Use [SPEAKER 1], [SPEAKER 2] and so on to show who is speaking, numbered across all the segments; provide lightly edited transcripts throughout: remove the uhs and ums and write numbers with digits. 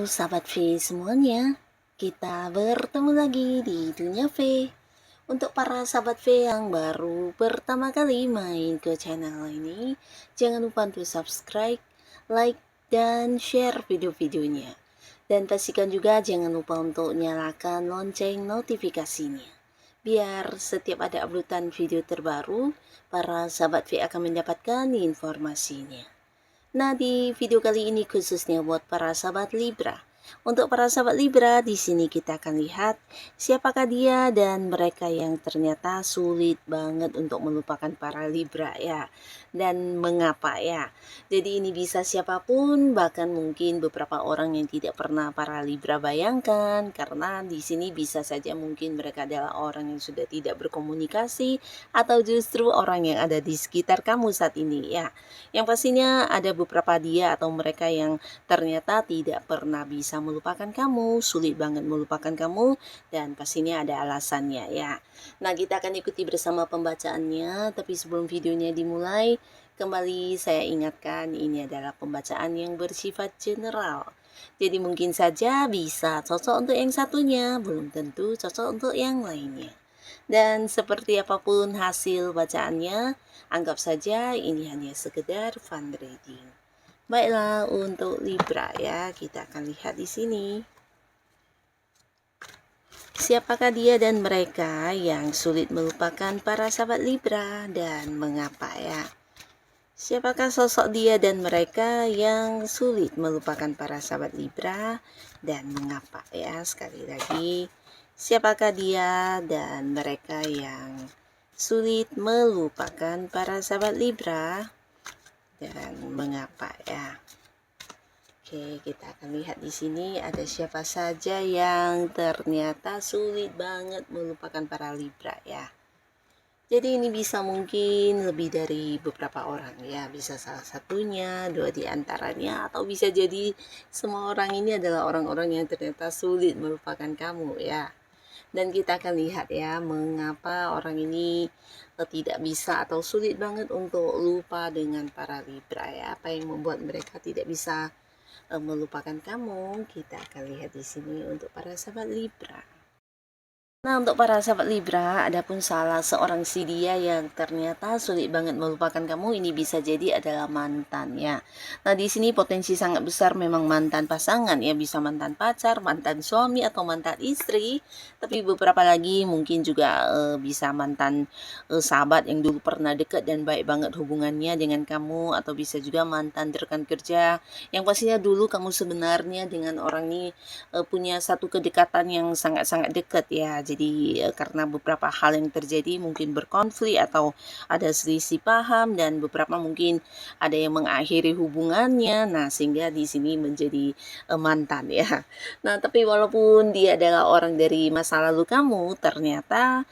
[SPEAKER 1] sahabat V semuanya, kita bertemu lagi di Dunia V. Untuk para sahabat V yang baru pertama kali main ke channel ini, jangan lupa untuk subscribe, like, dan share video-videonya. Dan pastikan juga jangan lupa untuk nyalakan lonceng notifikasinya. Biar setiap ada uploadan video terbaru, para sahabat V akan mendapatkan informasinya. Nah, di video kali ini khususnya buat para sahabat Libra. Untuk para sahabat Libra, di sini kita akan lihat siapakah dia dan mereka yang ternyata sulit banget untuk melupakan para Libra ya. Dan mengapa ya? Jadi ini bisa siapapun, bahkan mungkin beberapa orang yang tidak pernah para Libra bayangkan, karena di sini bisa saja mungkin mereka adalah orang yang sudah tidak berkomunikasi atau justru orang yang ada di sekitar kamu saat ini ya. Yang pastinya ada beberapa dia atau mereka yang ternyata tidak pernah bisa melupakan kamu, sulit banget melupakan kamu, dan pastinya ada alasannya ya. Nah, kita akan ikuti bersama pembacaannya, tapi sebelum videonya dimulai, kembali saya ingatkan ini adalah pembacaan yang bersifat general. Jadi mungkin saja bisa cocok untuk yang satunya, belum tentu cocok untuk yang lainnya. Dan seperti apapun hasil bacaannya, anggap saja ini hanya sekedar fun reading. Baiklah, untuk Libra ya, kita akan lihat di sini. Siapakah dia dan mereka yang sulit melupakan para sahabat Libra dan mengapa ya? Siapakah sosok dia dan mereka yang sulit melupakan para sahabat Libra dan mengapa ya? Sekali lagi, siapakah dia dan mereka yang sulit melupakan para sahabat Libra dan mengapa ya? Oke, kita akan lihat di sini ada siapa saja yang ternyata sulit banget melupakan para Libra ya. Jadi ini bisa mungkin lebih dari beberapa orang ya, bisa salah satunya, dua di antaranya, atau bisa jadi semua orang ini adalah orang-orang yang ternyata sulit melupakan kamu ya. Dan kita akan lihat ya, mengapa orang ini tidak bisa atau sulit banget untuk lupa dengan para Libra ya. Apa yang membuat mereka tidak bisa melupakan kamu? Kita akan lihat di sini untuk para sahabat Libra. Nah, untuk para sahabat Libra, adapun salah seorang si dia yang ternyata sulit banget melupakan kamu, ini bisa jadi adalah mantan ya. Nah, di sini potensi sangat besar memang mantan pasangan ya, bisa mantan pacar, mantan suami atau mantan istri. Tapi beberapa lagi mungkin juga bisa mantan sahabat yang dulu pernah dekat dan baik banget hubungannya dengan kamu, atau bisa juga mantan rekan kerja yang pastinya dulu kamu sebenarnya dengan orang ini punya satu kedekatan yang sangat-sangat dekat ya. Jadi karena beberapa hal yang terjadi mungkin berkonflik atau ada selisih paham dan beberapa mungkin ada yang mengakhiri hubungannya. Nah, sehingga di sini menjadi mantan ya. Nah, tapi walaupun dia adalah orang dari masa lalu kamu, ternyata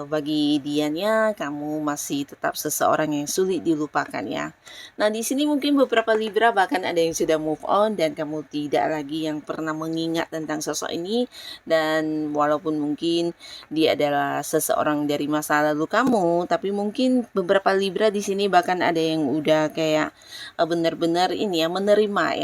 [SPEAKER 1] bagi dianya kamu masih tetap seseorang yang sulit dilupakan ya. Nah, di sini mungkin beberapa Libra bahkan ada yang sudah move on dan kamu tidak lagi yang pernah mengingat tentang sosok ini, dan walaupun mungkin dia adalah seseorang dari masa lalu kamu, tapi mungkin beberapa Libra di sini bahkan ada yang udah kayak benar-benar ini ya,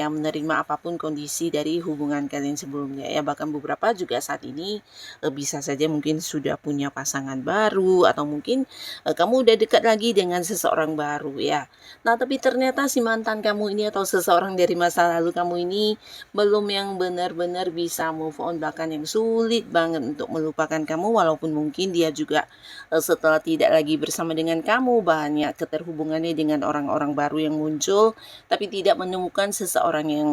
[SPEAKER 1] menerima apapun kondisi dari hubungan kalian sebelumnya ya. Bahkan beberapa juga saat ini bisa saja mungkin sudah punya pasangan baru, atau mungkin kamu udah dekat lagi dengan seseorang baru ya. Nah, tapi ternyata si mantan kamu ini atau seseorang dari masa lalu kamu ini belum yang benar-benar bisa move on, bahkan yang sulit banget untuk melupakan kamu, walaupun mungkin dia juga setelah tidak lagi bersama dengan kamu banyak keterhubungannya dengan orang-orang baru yang muncul, tapi tidak menemukan seseorang yang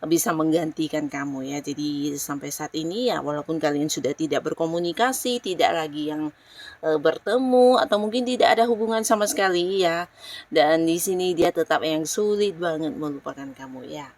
[SPEAKER 1] bisa menggantikan kamu ya. Jadi sampai saat ini ya, walaupun kalian sudah tidak berkomunikasi, tidak lagi yang bertemu, atau mungkin tidak ada hubungan sama sekali ya, dan di sini dia tetap yang sulit banget melupakan kamu ya.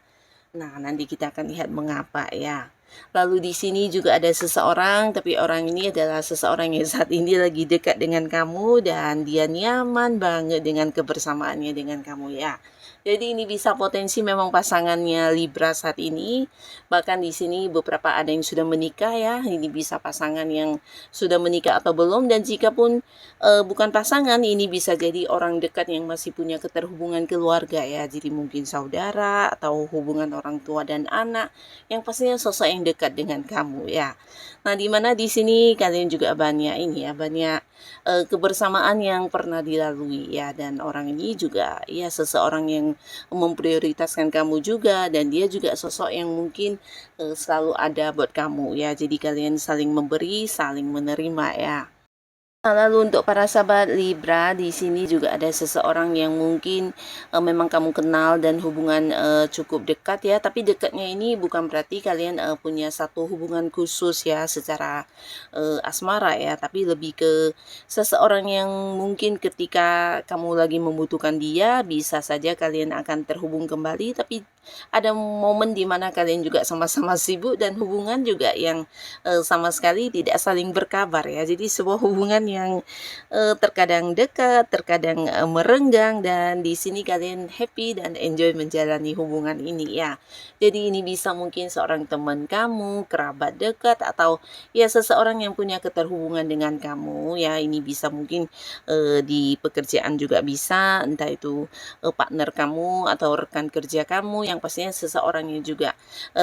[SPEAKER 1] Nah, nanti kita akan lihat mengapa ya. Lalu di sini juga ada seseorang, tapi orang ini adalah seseorang yang saat ini lagi dekat dengan kamu dan dia nyaman banget dengan kebersamaannya dengan kamu ya. Jadi ini bisa potensi memang pasangannya Libra saat ini, bahkan di sini beberapa ada yang sudah menikah ya, ini bisa pasangan yang sudah menikah atau belum, dan jika pun bukan pasangan, ini bisa jadi orang dekat yang masih punya keterhubungan keluarga ya, jadi mungkin saudara atau hubungan orang tua dan anak, yang pastinya sosok yang dekat dengan kamu ya. Nah, di mana di sini kalian juga banyak ini ya, banyak kebersamaan yang pernah dilalui ya, dan orang ini juga ya seseorang yang memprioritaskan kamu juga, dan dia juga sosok yang mungkin selalu ada buat kamu ya. Jadi kalian saling memberi, saling menerima ya. Nah, lalu untuk para sahabat Libra, di sini juga ada seseorang yang mungkin memang kamu kenal dan hubungan cukup dekat ya, tapi dekatnya ini bukan berarti kalian punya satu hubungan khusus ya secara asmara ya, tapi lebih ke seseorang yang mungkin ketika kamu lagi membutuhkan dia, bisa saja kalian akan terhubung kembali, tapi ada momen di mana kalian juga sama-sama sibuk dan hubungan juga yang sama sekali tidak saling berkabar ya. Jadi sebuah hubungan yang terkadang dekat, terkadang merenggang, dan di sini kalian happy dan enjoy menjalani hubungan ini ya. Jadi ini bisa mungkin seorang teman kamu, kerabat dekat, atau ya seseorang yang punya keterhubungan dengan kamu ya. Ini bisa mungkin di pekerjaan juga bisa, entah itu partner kamu atau rekan kerja kamu, yang pastinya seseorang yang juga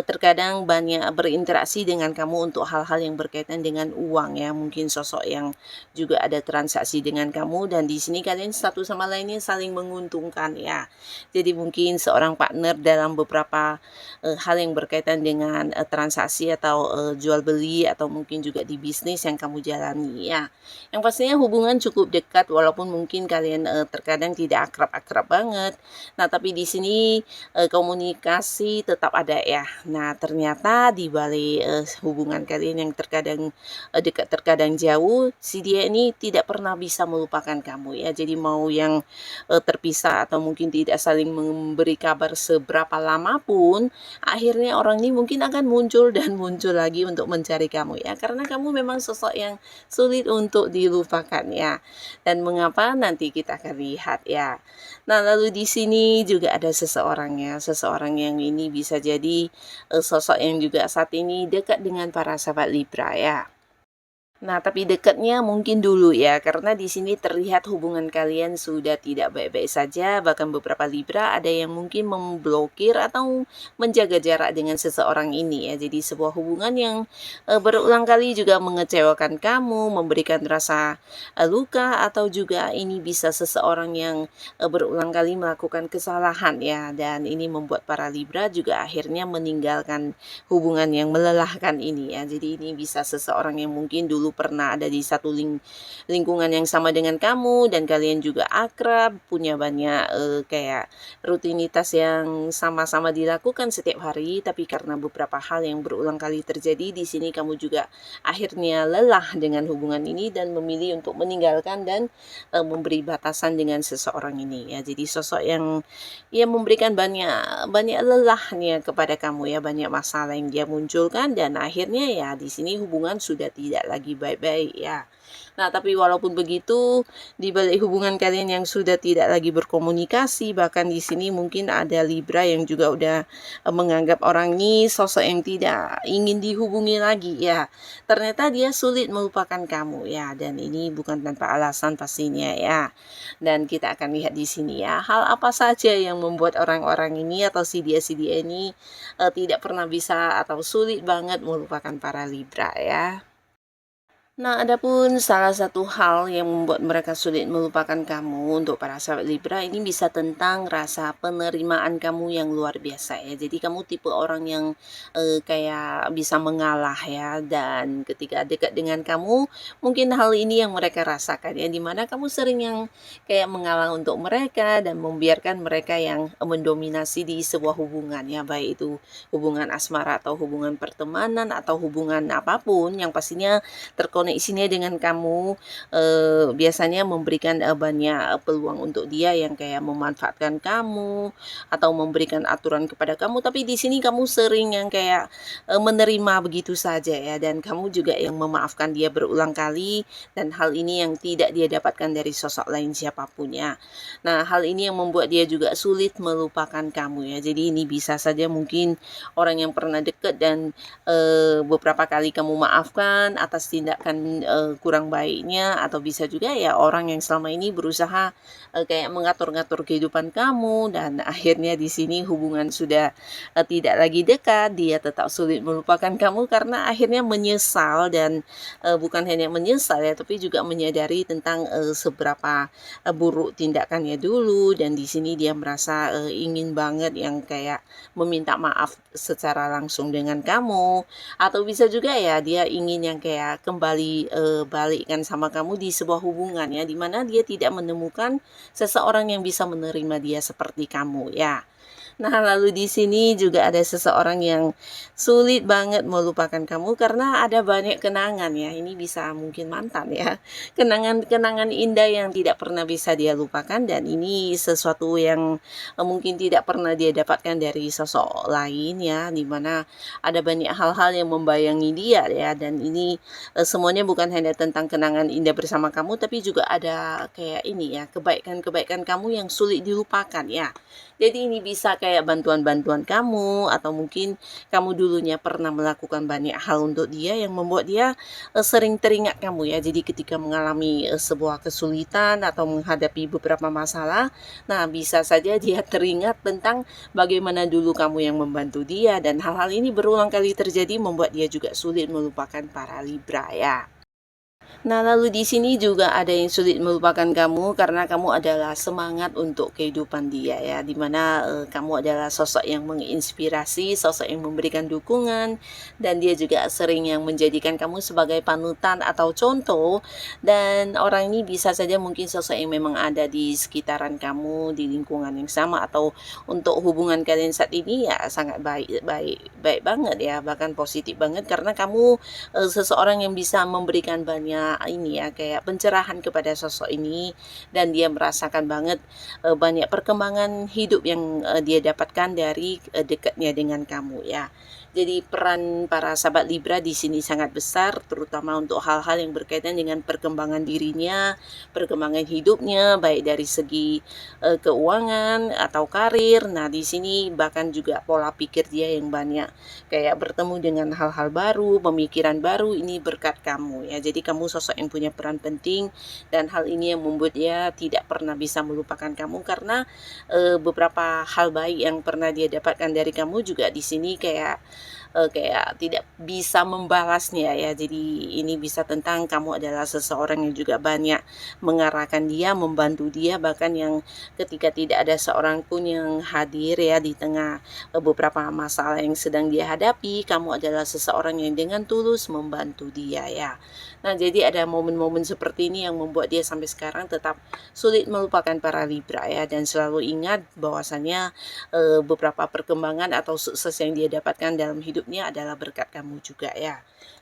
[SPEAKER 1] terkadang banyak berinteraksi dengan kamu untuk hal-hal yang berkaitan dengan uang ya, mungkin sosok yang juga ada transaksi dengan kamu, dan di sini kalian satu sama lainnya saling menguntungkan ya. Jadi mungkin seorang partner dalam beberapa hal yang berkaitan dengan transaksi atau jual beli, atau mungkin juga di bisnis yang kamu jalani ya. Yang pastinya hubungan cukup dekat, walaupun mungkin kalian terkadang tidak akrab-akrab banget. Nah, tapi di sini komunikasi tetap ada ya. Nah, ternyata di balik hubungan kalian yang terkadang dekat, terkadang jauh, si dia ini tidak pernah bisa melupakan kamu ya. Jadi mau yang terpisah atau mungkin tidak saling memberi kabar seberapa lama pun, akhirnya orang ini mungkin akan muncul dan muncul lagi untuk mencari kamu ya. Karena kamu memang sosok yang sulit untuk dilupakan ya. Dan mengapa, nanti kita akan lihat ya. Nah, lalu di sini juga ada seseorang ya, seseorang yang ini bisa jadi sosok yang juga saat ini dekat dengan para sahabat Libra ya. Nah, tapi dekatnya mungkin dulu ya, karena di sini terlihat hubungan kalian sudah tidak baik-baik saja. Bahkan beberapa Libra ada yang mungkin memblokir atau menjaga jarak dengan seseorang ini ya. Jadi sebuah hubungan yang berulang kali juga mengecewakan kamu, memberikan rasa luka, atau juga ini bisa seseorang yang berulang kali melakukan kesalahan ya. Dan ini membuat para Libra juga akhirnya meninggalkan hubungan yang melelahkan ini ya. Jadi ini bisa seseorang yang mungkin dulu pernah ada di satu lingkungan yang sama dengan kamu, dan kalian juga akrab, punya banyak kayak rutinitas yang sama-sama dilakukan setiap hari, tapi karena beberapa hal yang berulang kali terjadi di sini, kamu juga akhirnya lelah dengan hubungan ini dan memilih untuk meninggalkan dan memberi batasan dengan seseorang ini ya. Jadi sosok yang ya memberikan banyak banyak lelahnya kepada kamu ya, banyak masalah yang dia munculkan, dan akhirnya ya di sini hubungan sudah tidak lagi baik-baik ya. Nah, tapi walaupun begitu, di balik hubungan kalian yang sudah tidak lagi berkomunikasi, bahkan di sini mungkin ada Libra yang juga udah menganggap orang ini sosok yang tidak ingin dihubungi lagi ya. Ternyata dia sulit melupakan kamu ya, dan ini bukan tanpa alasan pastinya ya. Dan kita akan lihat di sini ya, hal apa saja yang membuat orang-orang ini atau si dia ini tidak pernah bisa atau sulit banget melupakan para Libra ya. Nah, adapun salah satu hal yang membuat mereka sulit melupakan kamu untuk para sahabat Libra ini bisa tentang rasa penerimaan kamu yang luar biasa ya. Jadi kamu tipe orang yang kayak bisa mengalah ya, dan ketika dekat dengan kamu mungkin hal ini yang mereka rasakan ya, dimana kamu sering yang kayak mengalah untuk mereka dan membiarkan mereka yang mendominasi di sebuah hubungan ya, baik itu hubungan asmara atau hubungan pertemanan atau hubungan apapun yang pastinya terkoneksi koneksinya dengan kamu biasanya memberikan banyak peluang untuk dia yang kayak memanfaatkan kamu atau memberikan aturan kepada kamu, tapi di sini kamu sering yang kayak menerima begitu saja ya, dan kamu juga yang memaafkan dia berulang kali, dan hal ini yang tidak dia dapatkan dari sosok lain siapapun ya. Nah, hal ini yang membuat dia juga sulit melupakan kamu ya. Jadi ini bisa saja mungkin orang yang pernah deket dan beberapa kali kamu maafkan atas tindakan kurang baiknya, atau bisa juga ya orang yang selama ini berusaha kayak mengatur-ngatur kehidupan kamu, dan akhirnya di sini hubungan sudah tidak lagi dekat, dia tetap sulit melupakan kamu karena akhirnya menyesal, dan bukan hanya menyesal ya, tapi juga menyadari tentang seberapa buruk tindakannya dulu, dan di sini dia merasa ingin banget yang kayak meminta maaf secara langsung dengan kamu, atau bisa juga ya dia ingin yang kayak kembali balikkan sama kamu di sebuah hubungan ya, dimana dia tidak menemukan seseorang yang bisa menerima dia seperti kamu ya. Nah, lalu di sini juga ada seseorang yang sulit banget melupakan kamu karena ada banyak kenangan ya. Ini bisa mungkin mantan ya. Kenangan-kenangan indah yang tidak pernah bisa dia lupakan, dan ini sesuatu yang mungkin tidak pernah dia dapatkan dari sosok lain ya, dimana ada banyak hal-hal yang membayangi dia ya, dan ini semuanya bukan hanya tentang kenangan indah bersama kamu, tapi juga ada kayak ini ya, kebaikan-kebaikan kamu yang sulit dilupakan ya. Jadi ini bisa kayak bantuan-bantuan kamu, atau mungkin kamu dulunya pernah melakukan banyak hal untuk dia yang membuat dia sering teringat kamu ya. Jadi ketika mengalami sebuah kesulitan atau menghadapi beberapa masalah, nah bisa saja dia teringat tentang bagaimana dulu kamu yang membantu dia, dan hal-hal ini berulang kali terjadi membuat dia juga sulit melupakan para Libra ya. Nah, lalu di sini juga ada yang sulit melupakan kamu karena kamu adalah semangat untuk kehidupan dia ya, dimana kamu adalah sosok yang menginspirasi, sosok yang memberikan dukungan, dan dia juga sering yang menjadikan kamu sebagai panutan atau contoh, dan orang ini bisa saja mungkin sosok yang memang ada di sekitaran kamu, di lingkungan yang sama, atau untuk hubungan kalian saat ini ya sangat baik banget ya, bahkan positif banget karena kamu seseorang yang bisa memberikan banyak ini ya, kayak pencerahan kepada sosok ini, dan dia merasakan banget banyak perkembangan hidup yang dia dapatkan dari dekatnya dengan kamu ya. Jadi peran para sahabat Libra di sini sangat besar, terutama untuk hal-hal yang berkaitan dengan perkembangan dirinya, perkembangan hidupnya, baik dari segi keuangan atau karir. Nah, di sini bahkan juga pola pikir dia yang banyak kayak bertemu dengan hal-hal baru, pemikiran baru, ini berkat kamu ya. Jadi kamu sosok yang punya peran penting, dan hal ini yang membuat dia tidak pernah bisa melupakan kamu karena beberapa hal baik yang pernah dia dapatkan dari kamu juga di sini kayak tidak bisa membalasnya ya. Jadi ini bisa tentang kamu adalah seseorang yang juga banyak mengarahkan dia, membantu dia, bahkan yang ketika tidak ada seorang pun yang hadir ya di tengah beberapa masalah yang sedang dia hadapi, kamu adalah seseorang yang dengan tulus membantu dia ya. Nah, jadi ada momen-momen seperti ini yang membuat dia sampai sekarang tetap sulit melupakan para Libra ya, dan selalu ingat bahwasannya beberapa perkembangan atau sukses yang dia dapatkan dalam hidupnya adalah berkat kamu juga ya.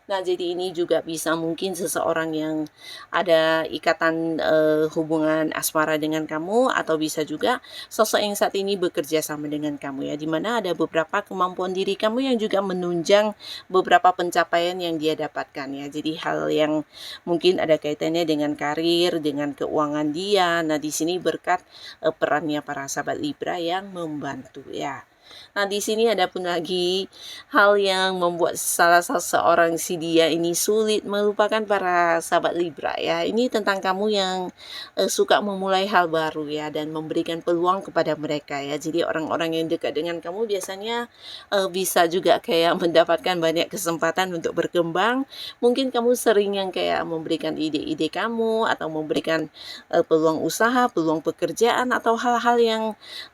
[SPEAKER 1] Nah, jadi ini juga bisa mungkin seseorang yang ada ikatan hubungan asmara dengan kamu, atau bisa juga sosok yang saat ini bekerja sama dengan kamu ya, dimana ada beberapa kemampuan diri kamu yang juga menunjang beberapa pencapaian yang dia dapatkan ya. Jadi hal yang mungkin ada kaitannya dengan karir, dengan keuangan dia. Nah, di sini berkat perannya para sahabat Libra yang membantu ya. Nah, di sini ada pun lagi hal yang membuat salah seorang si dia ini sulit melupakan para sahabat Libra ya. Ini tentang kamu yang suka memulai hal baru ya, dan memberikan peluang kepada mereka ya. Jadi orang-orang yang dekat dengan kamu biasanya bisa juga kayak mendapatkan banyak kesempatan untuk berkembang. Mungkin kamu sering yang kayak memberikan ide-ide kamu, atau memberikan peluang usaha, peluang pekerjaan, atau hal-hal yang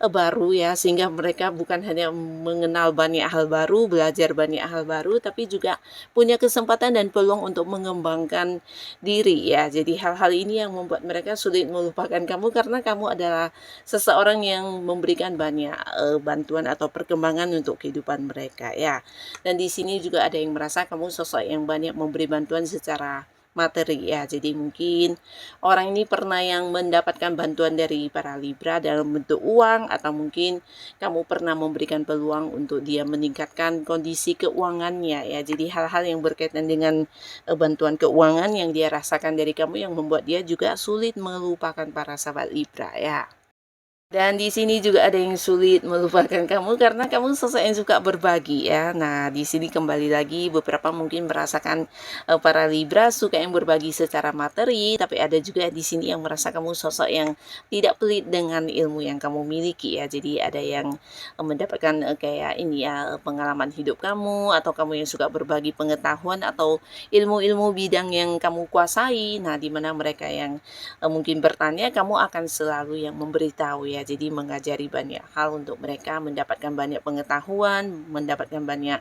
[SPEAKER 1] baru ya, sehingga mereka bukan hanya mengenal banyak hal baru, belajar banyak hal baru, tapi juga punya kesempatan dan peluang untuk mengembangkan diri ya. Jadi hal-hal ini yang membuat mereka sulit melupakan kamu karena kamu adalah seseorang yang memberikan banyak bantuan atau perkembangan untuk kehidupan mereka ya. Dan di sini juga ada yang merasa kamu sosok yang banyak memberi bantuan secara materi ya. Jadi mungkin orang ini pernah yang mendapatkan bantuan dari para Libra dalam bentuk uang, atau mungkin kamu pernah memberikan peluang untuk dia meningkatkan kondisi keuangannya ya. Jadi hal-hal yang berkaitan dengan bantuan keuangan yang dia rasakan dari kamu yang membuat dia juga sulit melupakan para sahabat Libra ya. Dan di sini juga ada yang sulit melupakan kamu karena kamu sosok yang suka berbagi ya. Nah, di sini kembali lagi beberapa mungkin merasakan para Libra suka yang berbagi secara materi, tapi ada juga di sini yang merasa kamu sosok yang tidak pelit dengan ilmu yang kamu miliki ya. Jadi ada yang mendapatkan kayak ini ya, pengalaman hidup kamu, atau kamu yang suka berbagi pengetahuan atau ilmu-ilmu bidang yang kamu kuasai. Nah, di mana mereka yang mungkin bertanya, kamu akan selalu yang memberitahu ya. Jadi mengajari banyak hal untuk mereka mendapatkan banyak pengetahuan, mendapatkan banyak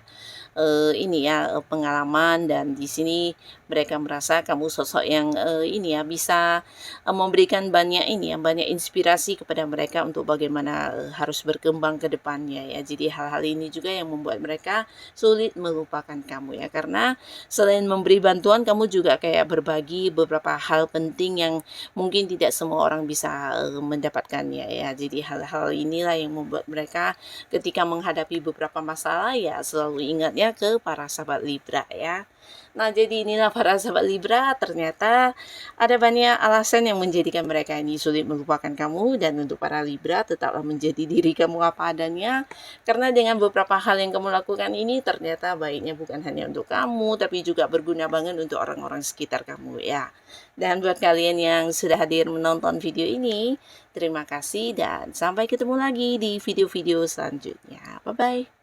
[SPEAKER 1] ini ya, pengalaman. Dan di sini mereka merasa kamu sosok yang ini ya, bisa memberikan banyak ini ya, banyak inspirasi kepada mereka untuk bagaimana harus berkembang ke depannya ya. Jadi hal-hal ini juga yang membuat mereka sulit melupakan kamu ya, karena selain memberi bantuan, kamu juga kayak berbagi beberapa hal penting yang mungkin tidak semua orang bisa mendapatkannya ya. Jadi hal-hal inilah yang membuat mereka ketika menghadapi beberapa masalah ya selalu ingatnya ke para sahabat Libra ya. Nah, jadi inilah para sahabat Libra, ternyata ada banyak alasan yang menjadikan mereka ini sulit melupakan kamu. Dan untuk para Libra, tetaplah menjadi diri kamu apa adanya, karena dengan beberapa hal yang kamu lakukan ini ternyata baiknya bukan hanya untuk kamu, tapi juga berguna banget untuk orang-orang sekitar kamu ya. Dan buat kalian yang sudah hadir menonton video ini, terima kasih dan sampai ketemu lagi di video-video selanjutnya. Bye-bye.